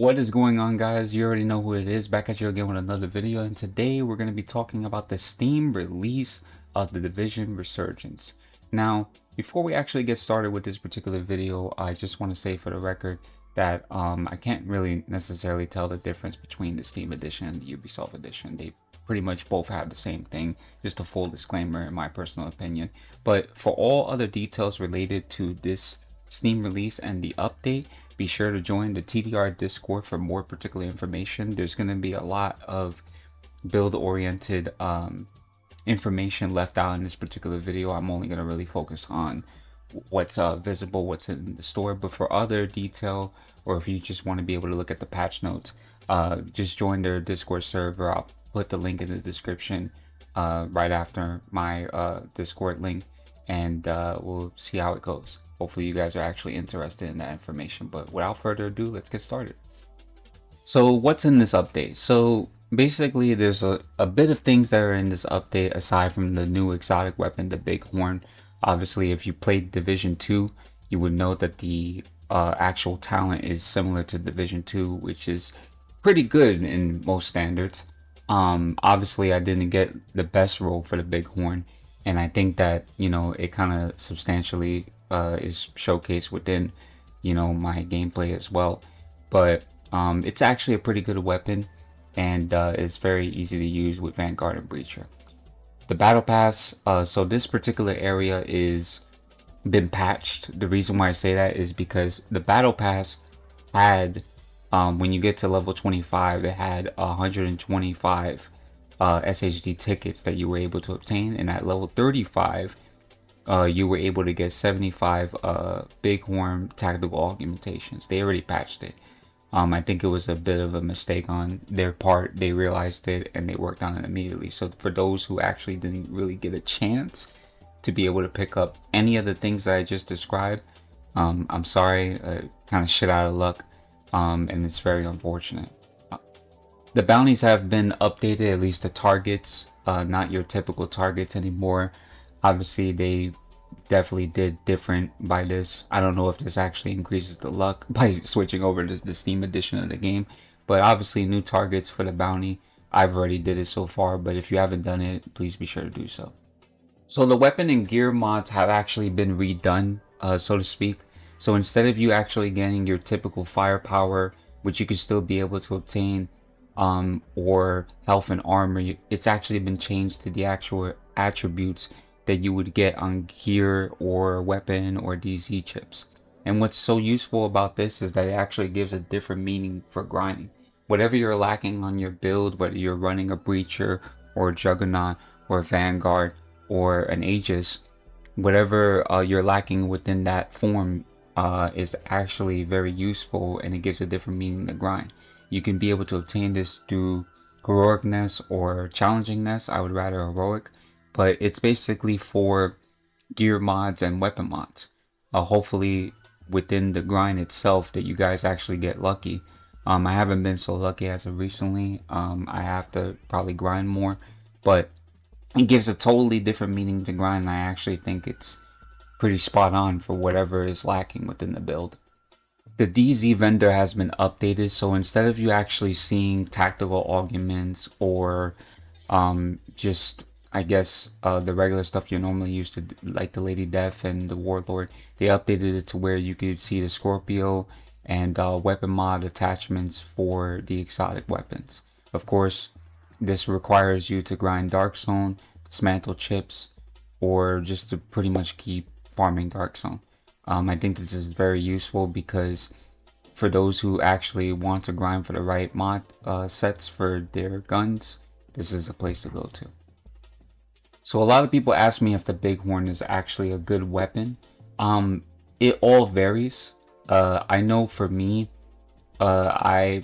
What is going on, guys? You already know who it is. Back at you again with another video, and today we're going to be talking about the Steam release of the Division Resurgence. Now, before we actually get started with this particular video, I just want to say for the record that I can't really necessarily tell the difference between the Steam edition and the Ubisoft edition. They pretty much both have the same thing, just a full disclaimer in my personal opinion. But for all other details related to this Steam release and the update, be sure to join the TDR Discord for more particular information. There's going to be a lot of build-oriented information left out in this particular video. I'm only going to really focus on what's visible, what's in the store. But for other detail, or if you just want to be able to look at the patch notes, just join their Discord server. I'll put the link in the description right after my Discord link, and we'll see how it goes. Hopefully you guys are actually interested in that information, but without further ado, let's get started. So what's in this update? So basically there's a bit of things that are in this update aside from the new exotic weapon, the Bighorn. Obviously, if you played Division 2, you would know that the actual talent is similar to Division 2, which is pretty good in most standards. Obviously I didn't get the best role for the Bighorn, and I think that, you know, it kind of substantially is showcased within, you know, my gameplay as well. But it's actually a pretty good weapon, and it's very easy to use with Vanguard and Breacher. The battle pass, so this particular area is been patched. The reason why I say that is because the battle pass had when you get to level 25, it had 125 SHD tickets that you were able to obtain, and at level 35 you were able to get 75 Bighorn tactical augmentations. They already patched it. I think it was a bit of a mistake on their part. They realized it and they worked on it immediately. So for those who actually didn't really get a chance to be able to pick up any of the things that I just described, I'm sorry, kind of shit out of luck, and it's very unfortunate. The bounties have been updated, at least the targets, not your typical targets anymore. Obviously they definitely did different by this. I don't know if this actually increases the luck by switching over to the Steam edition of the game, but obviously new targets for the bounty. I've already did it so far, but if you haven't done it, please be sure to do so. So the weapon and gear mods have actually been redone, so to speak. So instead of you actually getting your typical firepower, which you could still be able to obtain, or health and armor, it's actually been changed to the actual attributes that you would get on gear or weapon or DZ chips. And what's so useful about this is that it actually gives a different meaning for grinding. Whatever you're lacking on your build, whether you're running a Breacher or a Juggernaut or a Vanguard or an Aegis, whatever you're lacking within that form is actually very useful, and it gives a different meaning to grind. You can be able to obtain this through heroicness or challengingness. I would rather heroic, but it's basically for gear mods and weapon mods. Hopefully within the grind itself that you guys actually get lucky. I haven't been so lucky as of recently. I have to probably grind more, but it gives a totally different meaning to grind, and I actually think it's pretty spot on for whatever is lacking within the build. The DZ vendor has been updated, so instead of you actually seeing tactical augments or just, I guess, the regular stuff you're normally used to, like the Lady Death and the Warlord, they updated it to where you could see the Scorpio and weapon mod attachments for the exotic weapons. Of course, this requires you to grind Dark Zone, dismantle chips, or just to pretty much keep farming Dark Zone. I think this is very useful because for those who actually want to grind for the right mod sets for their guns, this is the place to go to. So a lot of people ask me if the Bighorn is actually a good weapon. It all varies. I know for me, I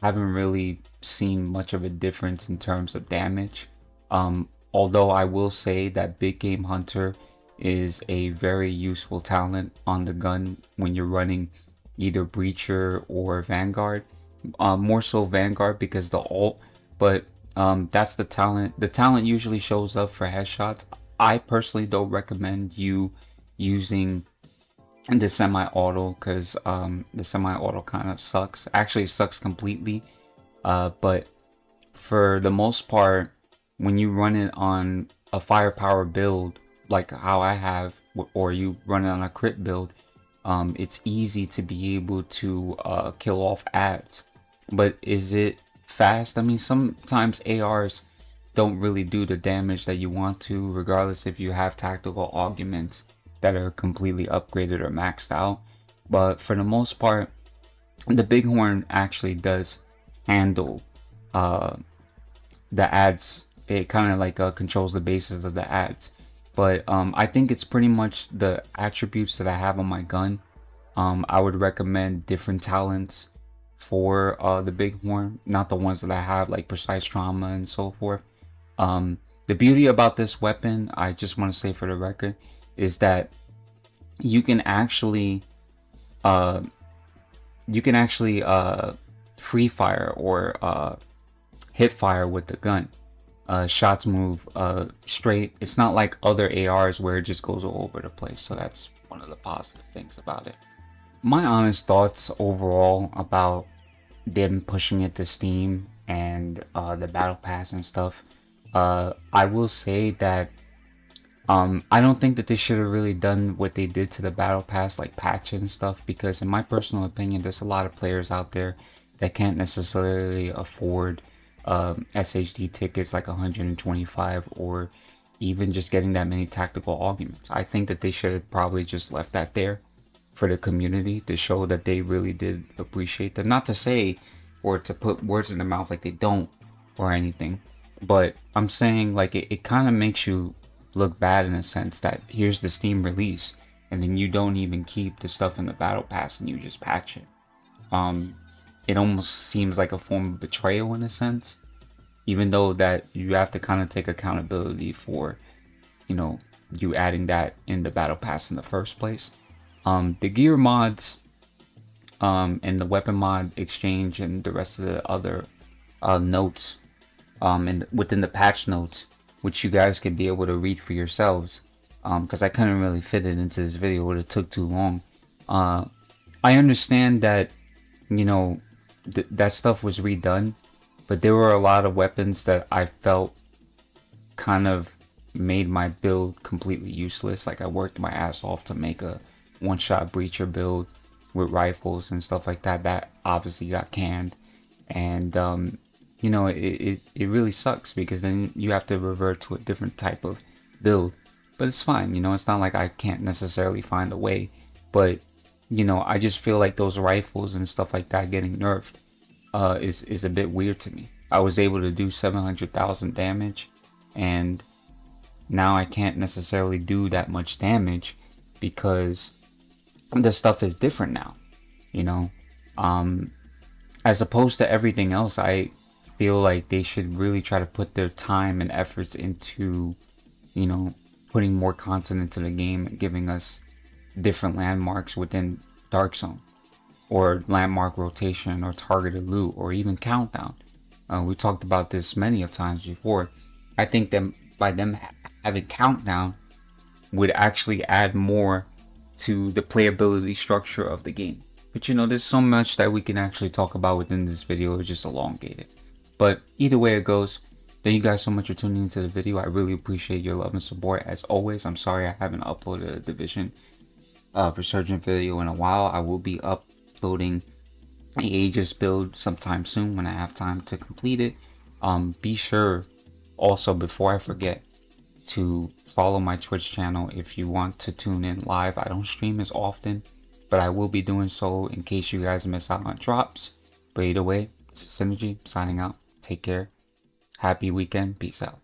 haven't really seen much of a difference in terms of damage. Although I will say that Big Game Hunter is a very useful talent on the gun when you're running either Breacher or Vanguard. More so Vanguard because the ult, but that's the talent. The talent usually shows up for headshots. I personally don't recommend you using the semi-auto, because the semi-auto kind of sucks. Actually, it sucks completely. But for the most part, when you run it on a firepower build, like how I have, or you run it on a crit build, it's easy to be able to kill off ads. But is it fast? I mean, sometimes ARs don't really do the damage that you want to, regardless if you have tactical augments that are completely upgraded or maxed out. But for the most part, the Bighorn actually does handle the ads. It kind of like controls the basis of the ads. But I think it's pretty much the attributes that I have on my gun. I would recommend different talents for the Bighorn, not the ones that I have, like precise trauma and so forth. The beauty about this weapon, I just want to say for the record, is that you can actually free fire or hip fire with the gun. Shots move straight. It's not like other ARs where it just goes all over the place. So that's one of the positive things about it. My honest thoughts overall about them pushing it to Steam and the battle pass and stuff. I will say that I don't think that they should have really done what they did to the battle pass, like patch it and stuff, because in my personal opinion, there's a lot of players out there that can't necessarily afford SHD tickets like 125, or even just getting that many tactical augments. I think that they should have probably just left that there for the community to show that they really did appreciate them. Not to say or to put words in their mouth like they don't or anything, but I'm saying like it kind of makes you look bad in a sense that here's the Steam release and then you don't even keep the stuff in the battle pass and you just patch it. It almost seems like a form of betrayal in a sense, even though that you have to kind of take accountability for, you know, you adding that in the battle pass in the first place. The gear mods and the weapon mod exchange and the rest of the other notes and within the patch notes, which you guys can be able to read for yourselves, because I couldn't really fit it into this video, it took too long. I understand that, you know, that stuff was redone, but there were a lot of weapons that I felt kind of made my build completely useless. Like I worked my ass off to make a one-shot breacher build with rifles and stuff like that. That obviously got canned, and you know, it really sucks because then you have to revert to a different type of build. But it's fine, you know, it's not like I can't necessarily find a way, but you know, I just feel like those rifles and stuff like that getting nerfed is a bit weird to me. I was able to do 700,000 damage, and now I can't necessarily do that much damage because the stuff is different now, you know. As opposed to everything else, I feel like they should really try to put their time and efforts into, you know, putting more content into the game and giving us different landmarks within Dark Zone, or landmark rotation, or targeted loot, or even countdown. We talked about this many of times before. I think that by them having countdown would actually add more to the playability structure of the game. But you know, there's so much that we can actually talk about within this video. It's just elongated. But either way it goes, thank you guys so much for tuning into the video. I really appreciate your love and support as always. I'm sorry I haven't uploaded a Division Resurgence video in a while. I will be uploading the Aegis build sometime soon when I have time to complete it. Be sure also, before I forget, to follow my Twitch channel if you want to tune in live. I don't stream as often, but I will be doing so in case you guys miss out on drops. But either way, it's Synergy signing out. Take care. Happy weekend. Peace out.